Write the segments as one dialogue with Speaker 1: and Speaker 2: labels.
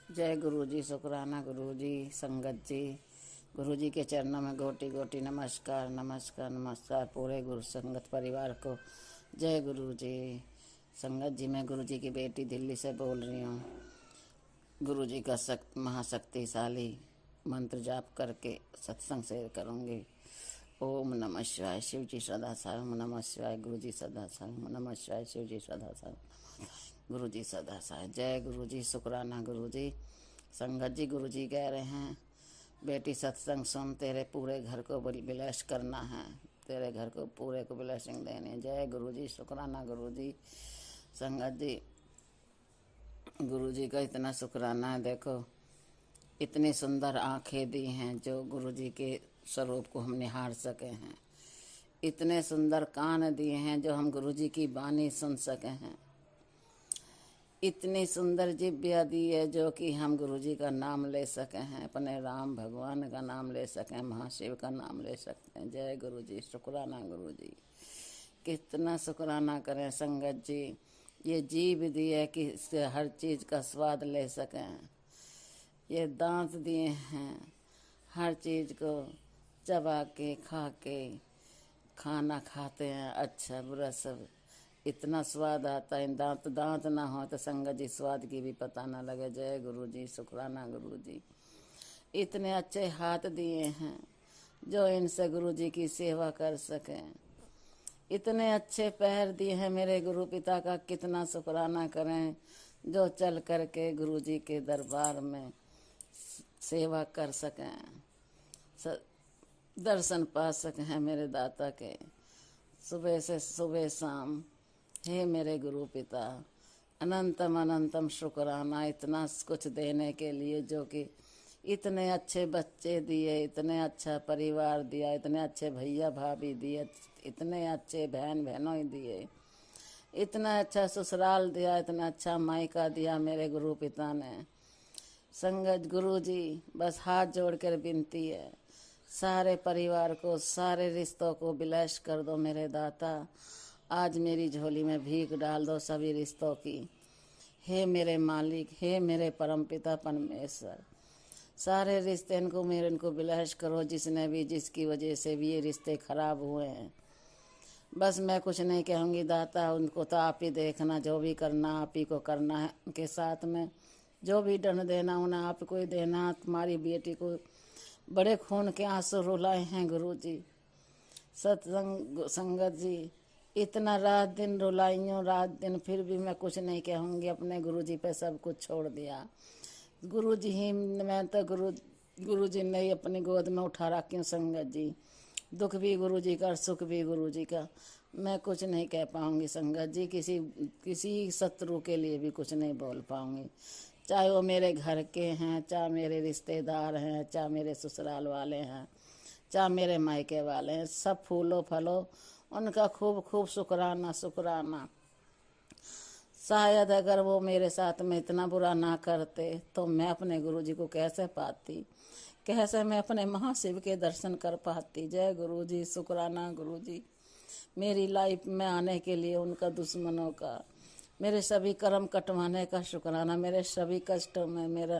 Speaker 1: जय गुरु जी, शुक्राना गुरु जी, संगत जी। गुरु जी के चरणों में गोटी गोटी नमस्कार नमस्कार नमस्कार। पूरे गुरु संगत परिवार को जय गुरु जी। संगत जी, मैं गुरु जी की बेटी दिल्ली से बोल रही हूँ। गुरु जी का महाशक्तिशाली मंत्र जाप करके सत्संग से करूँगी। ओम नमः शिवाय। शिव जी सदा साई। ओम नमः शिवाय। गुरु जी सदा साई। ओम नमः शिवाय। शिव जी सदा साई। गुरु जी सदा साई। जय गुरु जी, शुक्राना गुरु जी। संगत जी, गुरु जी कह रहे हैं बेटी सत्संग सुन, तेरे पूरे घर को ब्लेस करना है, तेरे घर को पूरे को ब्लेसिंग देनी। जय गुरु जी, शुक्राना गुरु जी। संगत जी, गुरु जी का इतना शुक्राना है। देखो, इतनी सुंदर आंखें दी हैं जो गुरु जी के स्वरूप को हम निहार सके हैं। इतने सुंदर कान दिए हैं जो हम गुरु जी की वाणी सुन सके हैं। इतनी सुंदर जिह्वा दी है जो कि हम गुरु जी का नाम ले सके हैं, अपने राम भगवान का नाम ले सकें, महाशिव का नाम ले सकते हैं। जय गुरु जी, शुक्राना गुरु जी। कितना शुक्राना करें संगत जी। ये जीभ दी है कि इससे हर चीज़ का स्वाद ले सकें। ये दांत दिए हैं हर चीज़ को चबा के खा के खाना खाते हैं, अच्छा बुरा सब। इतना स्वाद आता है। दांत ना हो तो संगत जी स्वाद की भी पता ना लगे। जय गुरु जी, शुक्राना गुरु जी। इतने अच्छे हाथ दिए हैं जो इनसे गुरु जी की सेवा कर सकें। इतने अच्छे पैर दिए हैं मेरे गुरु पिता का, कितना शुक्राना करें जो चल करके गुरु जी के दरबार में सेवा कर सकें, दर्शन पा सकें मेरे दाता के सुबह से सुबह शाम। हे मेरे गुरु पिता, अनंतम अनंतम शुक्राना इतना कुछ देने के लिए, जो कि इतने अच्छे बच्चे दिए, इतने अच्छा परिवार दिया, इतने अच्छे भैया भाभी दिए, इतने अच्छे बहन बहनों दिए, इतना अच्छा ससुराल दिया, इतना अच्छा मायका दिया मेरे गुरु पिता ने। संगत गुरु जी, बस हाथ जोड़कर विनती है, सारे परिवार को, सारे रिश्तों को ब्लेस कर दो मेरे दाता। आज मेरी झोली में भीख डाल दो सभी रिश्तों की। हे मेरे मालिक, हे मेरे परमपिता परमेश्वर, सारे रिश्ते इनको ब्लेस करो, जिसने भी, जिसकी वजह से भी ये रिश्ते खराब हुए हैं। बस मैं कुछ नहीं कहूँगी दाता, उनको तो आप ही देखना, जो भी करना आप ही को करना है। उनके साथ में जो भी दंड देना उन्हें आप को ही देना। तुम्हारी बेटी को बड़े खून के आंसू रुलाए हैं गुरु जी। सत्संग संगत जी, इतना रात दिन रुलाइयों, रात दिन, फिर भी मैं कुछ नहीं कहूँगी। अपने गुरु जी पे सब कुछ छोड़ दिया। गुरु जी ही, मैं तो गुरु जी ने ही अपनी गोद में उठा रखी हूँ संगत जी। दुख भी गुरु जी का और सुख भी गुरु जी का। मैं कुछ नहीं कह पाऊँगी संगत जी। किसी शत्रु के लिए भी कुछ नहीं बोल पाऊँगी, चाहे वो मेरे घर के हैं, चाहे मेरे रिश्तेदार हैं, चाहे मेरे ससुराल वाले हैं, चाहे मेरे मायके वाले हैं। सब फूलो फलो उनका खूब खूब शुक्राना शुक्राना। शायद अगर वो मेरे साथ में इतना बुरा ना करते तो मैं अपने गुरु जी को कैसे पाती, कैसे मैं अपने महाशिव के दर्शन कर पाती। जय गुरु जी, शुक्राना गुरु जी। मेरी लाइफ में आने के लिए उनका, दुश्मनों का, मेरे सभी कर्म कटवाने का शुक्राना, मेरे सभी कष्टों में, मेरा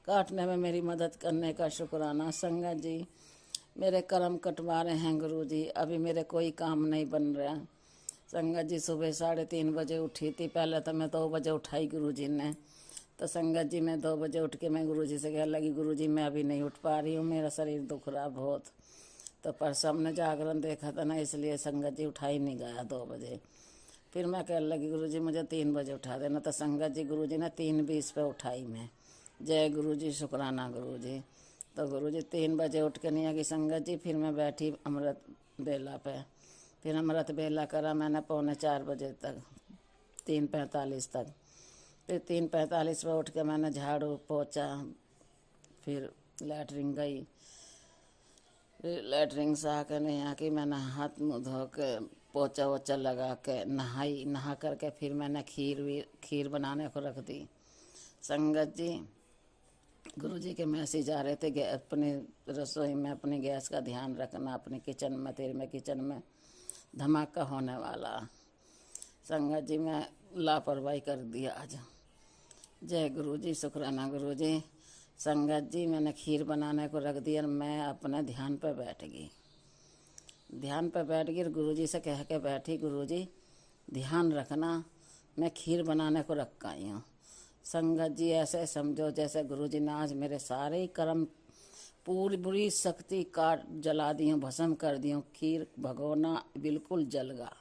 Speaker 1: काटने में मेरी मदद करने का शुक्राना। संगत जी, मेरे कर्म कटवा रहे हैं गुरु जी। अभी मेरे कोई काम नहीं बन रहा। संगत जी, सुबह 3:30 बजे उठी थी। पहले तो मैं 2 बजे उठाई गुरु जी ने। तो संगत जी, मैं 2 बजे उठ के मैं गुरु जी से कहने लगी, गुरु जी मैं अभी नहीं उठ पा रही हूँ, मेरा शरीर दुख रहा बहुत। तो परसों हमने जागरण देखा था ना, इसलिए संगत जी उठा ही नहीं गया 2 बजे। फिर मैं कहने लगी, गुरु जी मुझे 3 बजे उठा देना। तो संगत जी, गुरु जी ने 3:20 पे उठाई मैं। जय गुरु जी, शुक्राना गुरु जी। तो गुरु जी 3 बजे उठ के नहीं आगी संगत जी। फिर मैं बैठी अमृत बेला पे। फिर अमृत बेला करा मैंने 3:45 बजे तक, 3:45 तक। फिर 3:45 पे उठ के मैंने झाड़ू पोछा, फिर लैटरिन गई। फिर लैटरिन से आकर नहीं आके मैंने हाथ मुँह धो के पोछा वोछा लगा के नहाई। नहा करके फिर मैंने खीर बनाने को रख दी। संगत जी, गुरु जी के मैसेज आ रहे थे, अपनी रसोई में अपनी गैस का ध्यान रखना, अपने किचन में, तेरे में किचन में धमाका होने वाला। संगत जी, मैं लापरवाही कर दिया आज। जय गुरु जी, शुक्राना गुरु जी। संगत जी, मैंने खीर बनाने को रख दी और मैं अपने ध्यान पर बैठ गई। ध्यान पर बैठ गई और गुरु जी से कह के बैठी, गुरु जी ध्यान रखना, मैं खीर बनाने को रख आई हूँ। संगत जी, ऐसे समझो जैसे गुरु जी ने आज मेरे सारे ही कर्म, पूरी बुरी शक्ति काट जला दी हूँ, भस्म कर दी हूँ। खीर भगोना बिल्कुल जल गया,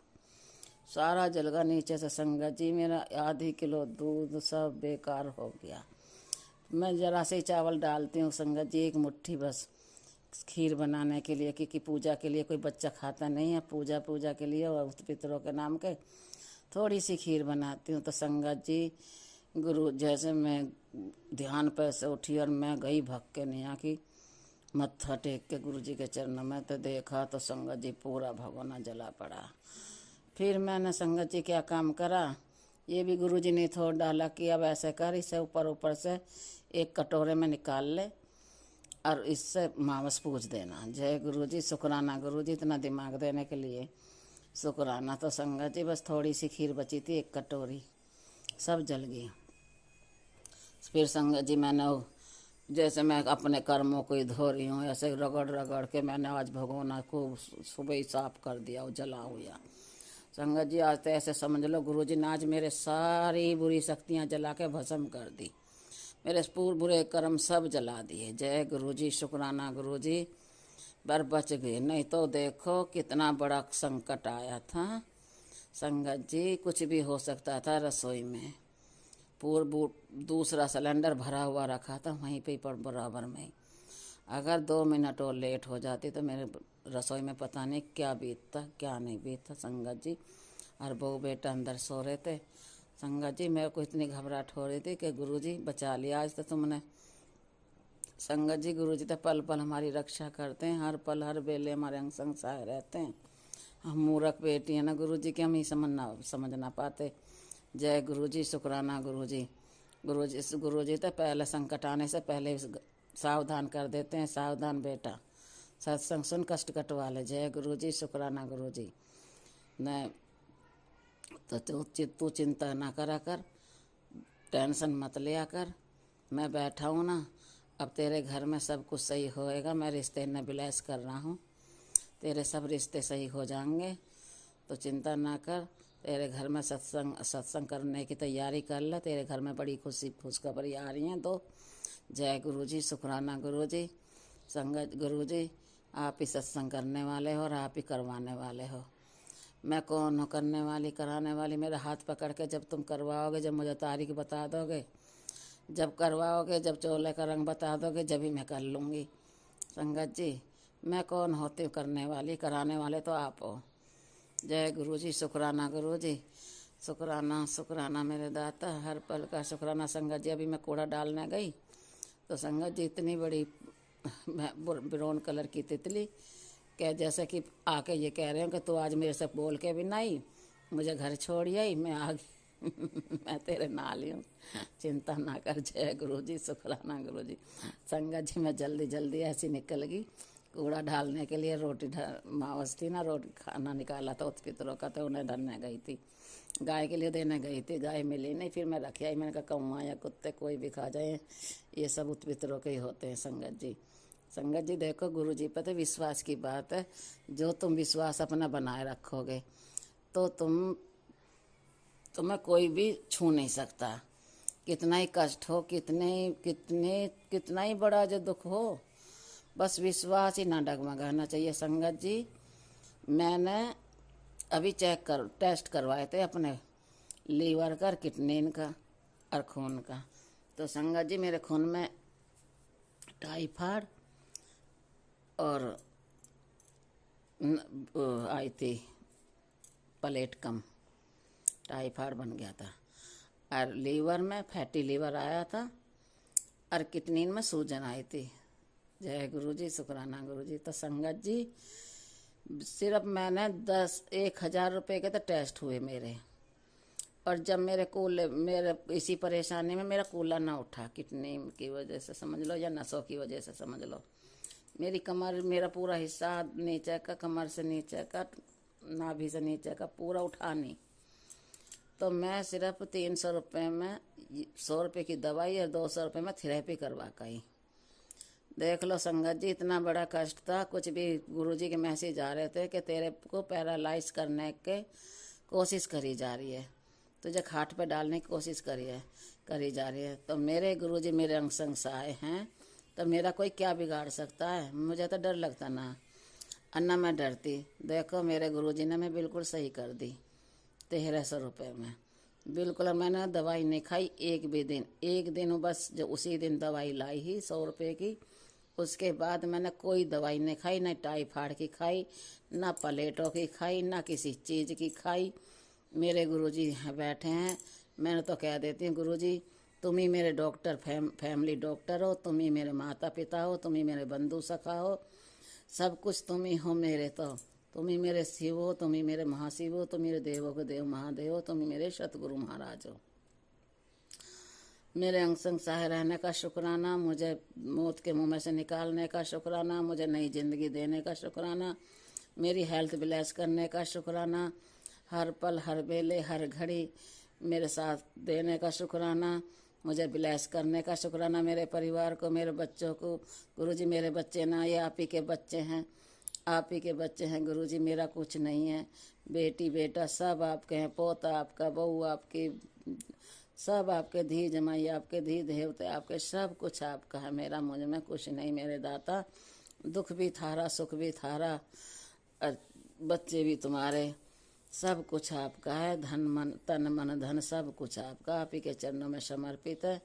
Speaker 1: सारा जलगा नीचे से। संगत जी, मेरा आधी किलो दूध सब बेकार हो गया। मैं जरा से चावल डालती हूँ संगत जी, एक मुट्ठी बस खीर बनाने के लिए, क्योंकि पूजा के लिए कोई बच्चा खाता नहीं है। पूजा के लिए और पितरों के नाम के थोड़ी सी खीर बनाती हूँ। तो संगत जी, गुरु जैसे मैं ध्यान पर से उठी और मैं गई भग के निया की, मत्था टेक के गुरु जी के चरणों में, तो देखा तो संगत जी पूरा भगोना जला पड़ा। फिर मैंने संगत जी क्या काम करा, ये भी गुरु जी ने थोड़ा डाला कि अब ऐसे कर, इसे ऊपर से एक कटोरे में निकाल ले और इससे मावस पूछ देना। जय गुरु जी, शुक्राना गुरु जी, इतना दिमाग देने के लिए शुक्राना। तो संगत जी, बस थोड़ी सी खीर बची थी, एक कटोरी, सब जल गई। फिर संगत जी, मैंने जैसे मैं अपने कर्मों को ही धो रही हूँ, ऐसे रगड़ के मैंने आज भगोना को सुबह ही साफ कर दिया और जला हुआ। संगत जी, आज तो ऐसे समझ लो गुरु जी ने आज मेरे सारी बुरी शक्तियाँ जला के भस्म कर दी, मेरे पूरे बुरे कर्म सब जला दिए। जय गुरु जी, शुक्राना गुरु जी, पर बच गए, नहीं तो देखो कितना बड़ा संकट आया था। संगत जी, कुछ भी हो सकता था। रसोई में दूसरा सिलेंडर भरा हुआ रखा था वहीं पे पर बराबर में, अगर 2 मिनट और लेट हो जाती तो मेरे रसोई में पता नहीं क्या बीतता क्या नहीं बीतता। संगत जी, और बहू बेटा अंदर सो रहे थे। संगत जी, मेरे को इतनी घबराहट हो रही थी कि गुरु जी बचा लिया आज तो तुमने। संगत जी, गुरु जी तो पल पल हमारी रक्षा करते हैं, हर पल हर बेले हमारे अंग संग सहाय रहते हैं। हम मूर्ख बेटी हैं ना गुरु जी, के हम ही समझ ना पाते। जय गुरु जी, शुक्राना गुरु जी। गुरु जी तो पहले संकट आने से पहले सावधान कर देते हैं, सावधान बेटा, सत्संग सुन कष्ट कटवा ले। जय गुरु जी, शुक्राना गुरु जी। न तो तू चिंता ना करा कर, टेंशन मत लिया कर, मैं बैठा हूँ ना, अब तेरे घर में सब कुछ सही होएगा। मैं रिश्ते न बिलास कर रहा हूँ, तेरे सब रिश्ते सही हो जाएंगे, तो चिंता ना कर। तेरे घर में सत्संग करने की तैयारी कर ले, तेरे घर में बड़ी खुशखबरी आ रही हैं। तो जय गुरु जी, शुक्राना गुरु जी। संगत गुरु जी, आप ही सत्संग करने वाले हो और आप ही करवाने वाले हो। मैं कौन हूँ करने वाली कराने वाली? मेरा हाथ पकड़ के जब तुम करवाओगे, जब मुझे तारीख बता दोगे, जब करवाओगे, जब चोले का रंग बता दोगे, जब ही मैं कर लूँगी। संगत जी, मैं कौन होती हूँ करने वाली? कराने वाले तो आप हो। जय गुरु जी, शुक्राना गुरु जी, शुक्राना शुक्राना मेरे दाता, हर पल का शुक्राना। संगत जी, अभी मैं कूड़ा डालने गई तो संगत जी इतनी बड़ी ब्राउन कलर की तितली क्या, जैसे कि आके ये कह रहे हो कि तू आज मेरे से बोल के भी नहीं मुझे घर छोड़ आई, मैं आ गई मैं तेरे नाल ही हूँ, चिंता ना कर। जय गुरु जी, शुक्राना गुरु जी। संगत जी, मैं जल्दी ऐसी निकल गई कूड़ा डालने के लिए। रोटी मावस थी ना, रोटी खाना निकाला था उस पितरों का, तो उन्हें धरने गई थी, गाय के लिए देने गई थी, गाय मिली नहीं। फिर मैं रखी आई, मैंने कहा कौआ या कुत्ते कोई भी खा जाए, ये सब उत पितरों के ही होते हैं। संगत जी, संगत जी देखो, गुरु जी पर तो विश्वास की बात है। जो तुम विश्वास अपना बनाए रखोगे तो तुम्हें कोई भी छू नहीं सकता। कितना ही कष्ट हो, कितना ही बड़ा जो दुख हो, बस विश्वास ही ना डगमगाना चाहिए। संगत जी, मैंने अभी टेस्ट करवाए थे अपने लीवर का, किडनी का और खून का। तो संगत जी, मेरे खून में टाइफाइड और आई थी प्लेट कम, टाइफाइड बन गया था, और लीवर में फैटी लीवर आया था, और किडनी में सूजन आई थी। जय गुरु जी, शुक्राना गुरु जी। तो संगत जी, सिर्फ मैंने 1,000 रुपये के तो टेस्ट हुए मेरे, और जब मेरे इसी परेशानी में मेरा कूलर ना उठा, किडनी की वजह से समझ लो या नसों की वजह से समझ लो, मेरी कमर, मेरा पूरा हिस्सा नीचे का, कमर से नीचे का, नाभि से नीचे का पूरा उठा नहीं। तो मैं सिर्फ 300 रुपये में 100 रुपये की दवाई और 200 रुपये में थेरेपी करवा कहीं। देख लो संगत जी, इतना बड़ा कष्ट था। कुछ भी गुरुजी के मैसेज आ रहे थे कि तेरे को पैरालाइज करने के कोशिश करी जा रही है, तुझे खाट पे डालने की कोशिश करी जा रही है। तो मेरे गुरुजी मेरे अंग संग सहाय हैं, तो मेरा कोई क्या बिगाड़ सकता है। मुझे तो डर लगता ना, अन्ना मैं डरती। देखो मेरे गुरुजी ने मैं बिल्कुल सही कर दी 1300 रुपये में। बिल्कुल मैंने दवाई नहीं खाई एक दिन बस, जो उसी दिन दवाई लाई ही 100 रुपये की। उसके बाद मैंने कोई दवाई नहीं खाई, ना टाइफाइड की खाई, ना प्लेटों की खाई, ना किसी चीज़ की खाई। मेरे गुरुजी बैठे हैं, मैंने तो कह देती हूँ गुरुजी तुम ही मेरे डॉक्टर, फैमिली डॉक्टर हो, तुम ही मेरे माता पिता हो, तुम ही मेरे बंधु सखा हो, सब कुछ तुम ही हो मेरे। तो तुम ही मेरे शिव हो, तुम ही मेरे महाशिव हो, तुम मेरे देवों के देव महादेव हो, तुम ही मेरे सतगुरु महाराज हो। मेरे अंग संग सहाय रहने का शुक्राना, मुझे मौत के मुंह में से निकालने का शुक्राना, मुझे नई जिंदगी देने का शुक्राना, मेरी हेल्थ ब्लेस करने का शुक्राना, हर पल हर वेले हर घड़ी मेरे साथ देने का शुक्राना, मुझे ब्लेस करने का शुक्राना, मेरे परिवार को, मेरे बच्चों को। गुरुजी मेरे बच्चे ना, ये आप ही के बच्चे हैं, आप ही के बच्चे हैं गुरुजी, मेरा कुछ नहीं है। बेटी बेटा सब आपके हैं, पोता आपका, बहू आपकी, सब आपके, धी जमाई आपके, धी देवते आपके, सब कुछ आपका है। मेरा मुझ में कुछ नहीं मेरे दाता। दुख भी थारा, सुख भी थारा, बच्चे भी तुम्हारे, सब कुछ आपका है। तन मन धन सब कुछ आपका, आप ही के चरणों में समर्पित है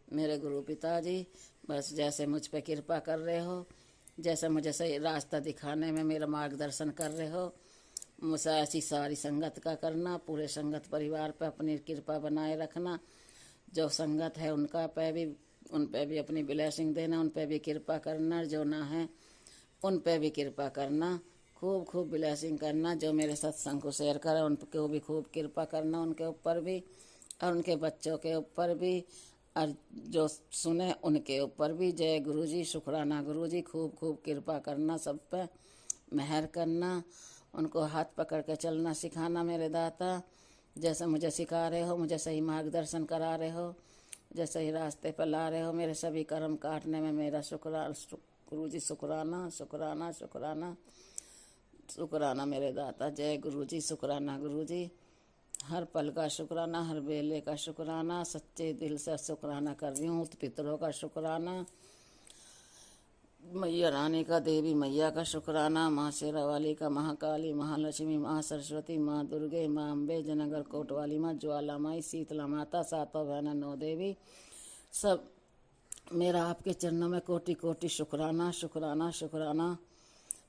Speaker 1: मेरे गुरु पिताजी। बस जैसे मुझ पे कृपा कर रहे हो, जैसे मुझे सही रास्ता दिखाने में मेरा मार्गदर्शन कर रहे हो, मुझसे ऐसी सारी संगत का करना, पूरे संगत परिवार पे अपनी कृपा बनाए रखना। जो संगत है उन पे भी अपनी ब्लेसिंग देना, उन पे भी कृपा करना, जो ना है उन पे भी कृपा करना, खूब खूब ब्लेसिंग करना। जो मेरे सत्संग को शेयर करे उनको भी खूब कृपा करना, उनके ऊपर भी और उनके बच्चों के ऊपर भी, और जो सुने उनके ऊपर भी। जय गुरुजी, शुक्राना गुरुजी, खूब खूब कृपा करना, सब पे मेहर करना, उनको हाथ पकड़ के चलना सिखाना मेरे दाता। जैसे मुझे सिखा रहे हो, मुझे सही मार्गदर्शन करा रहे हो, जैसे ही रास्ते पर ला रहे हो, मेरे सभी कर्म काटने में मेरा गुरुजी शुक्राना शुक्राना शुक्राना शुक्राना मेरे दाता। जय गुरुजी, शुक्राना गुरुजी, हर पल का शुक्राना, हर बेले का शुक्राना, सच्चे दिल से शुक्राना कर रही हूँ। पितरों का शुक्राना, मैया रानी का, देवी मैया का शुक्राना, माँ शेरावाली का, महाकाली, महालक्ष्मी, माँ सरस्वती, माँ दुर्गे, माँ अम्बे, जनगर कोटवाली माँ, ज्वाला माई, शीतला माता, सातों बहना, 9 देवी, सब मेरा आपके चरणों में कोटि कोटि शुक्राना शुक्राना शुक्राना।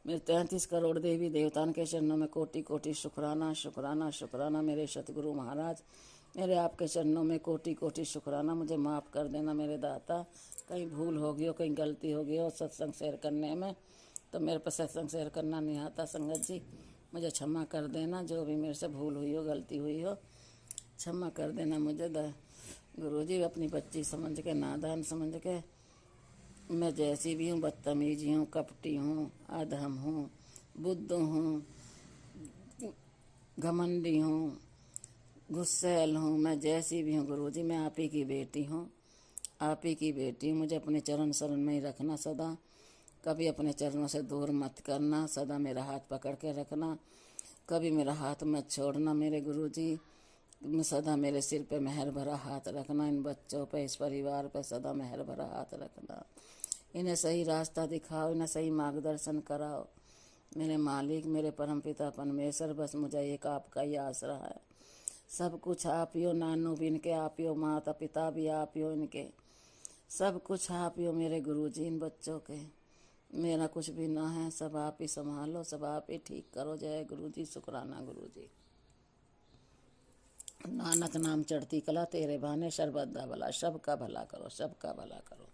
Speaker 1: मेरे 33 करोड़ देवी देवताओं के चरणों में कोटि कोटि शुक्राना शुक्राना शुक्राना। मेरे सतगुरु महाराज, मेरे आपके चरणों में कोटि कोटि शुक्राना। मुझे माफ़ कर देना मेरे दाता, कहीं भूल हो गई हो, कहीं गलती हो गई हो सत्संग शेयर करने में, तो मेरे पर सत्संग शेयर करना नहीं आता। संगत जी मुझे क्षमा कर देना, जो भी मेरे से भूल हुई हो, गलती हुई हो, क्षमा कर देना मुझे। गुरुजी अपनी बच्ची समझ के, नादान समझ के, मैं जैसी भी हूँ, बदतमीजी हूँ, कपटी हूँ, अधम हूँ, बुद्धू हूँ, घमंडी हूँ, गुस्सैल हूँ, मैं जैसी भी हूँ गुरुजी, मैं आप ही की बेटी हूँ, आप ही की बेटी। मुझे अपने चरण शरण में ही रखना सदा, कभी अपने चरणों से दूर मत करना, सदा मेरा हाथ पकड़ के रखना, कभी मेरा हाथ मत छोड़ना मेरे गुरुजी। सदा मेरे सिर पे मेहर भरा हाथ रखना, इन बच्चों पे, इस परिवार पे सदा मेहर भरा हाथ रखना, इन्हें सही रास्ता दिखाओ, इन्हें सही मार्गदर्शन कराओ मेरे मालिक, मेरे परमपिता परमेश्वर। बस मुझे एक आपका ही आसरा है, सब कुछ आप ही हो, नानू भी इनके आप ही हो, माता पिता भी आप ही हो इनके, सब कुछ आप ही हो मेरे गुरुजी इन बच्चों के। मेरा कुछ भी ना है, सब आप ही संभालो, सब आप ही ठीक करो। जय गुरुजी, शुक्राना गुरुजी। नानक नाम चढ़ती कला, तेरे बहाने सर्वदा भला, सबका भला करो, सबका भला करो।